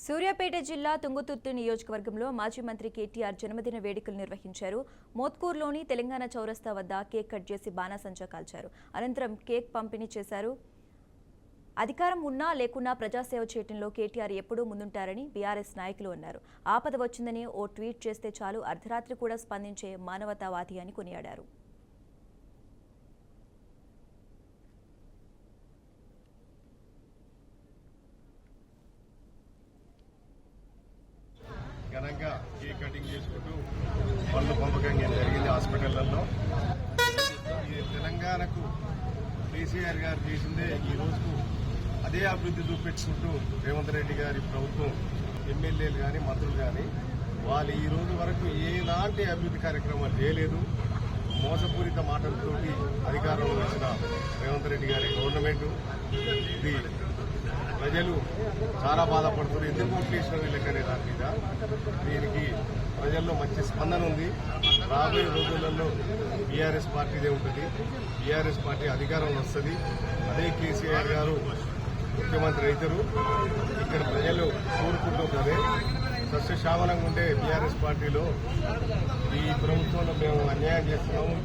సూర్యాపేట జిల్లా తుంగతుర్తి నియోజకవర్గంలో మాజీ మంత్రి కేటీఆర్ జన్మదిన వేడుకలు నిర్వహించారు. మోత్కూరులోని తెలంగాణ చౌరస్తా వద్ద కేక్ కట్ చేసి బాణాసంచా కాల్చారు. అనంతరం కేక్ పంపిణీ చేశారు. అధికారం ఉన్నా లేకున్నా ప్రజాసేవ చేయడంలో కేటీఆర్ ఎప్పుడూ ముందుంటారని బీఆర్ఎస్ నాయకులు అన్నారు. ఆపద వచ్చిందని ఓ ట్వీట్ చేస్తే చాలు అర్ధరాత్రి కూడా స్పందించే మానవతావాది అని కొనియాడారు. ఘనంగా కేక్ కటింగ్ చేసుకుంటూ పళ్ళు పంపకం జరిగింది హాస్పిటళ్లలో. తెలంగాణకు కేసీఆర్ గారు చేసిందే ఈ రోజుకు అదే అభివృద్ధి చూపెట్టుకుంటూ రేవంత్ రెడ్డి గారి ప్రభుత్వం ఎమ్మెల్యేలు కానీ మంత్రులు కానీ వాళ్ళు ఈ రోజు వరకు ఎలాంటి అభివృద్ధి కార్యక్రమాలు చేయలేదు. మోసపూరిత మాటలతోటి అధికారంలో వచ్చిన రేవంత్ రెడ్డి గారి గవర్నమెంట్ ఇది ప్రజలు చాలా బాధపడుతున్నారు. ఎందుకు ఓట్లేసిన వీళ్ళకనే దాని మీద దీనికి ప్రజల్లో మంచి స్పందన ఉంది. రాబోయే రోజులలో బీఆర్ఎస్ పార్టీదే ఉంటుంది. బీఆర్ఎస్ పార్టీ అధికారంలో వస్తుంది. అదే కేసీఆర్ గారు ముఖ్యమంత్రి అవుతారు. ఇక్కడ ప్రజలు కోరుకుంటున్నారే సస్యశ్యామలంగా ఉండే బీఆర్ఎస్ పార్టీలో ఈ ప్రభుత్వంలో మేము అన్యాయం చేస్తున్నాము.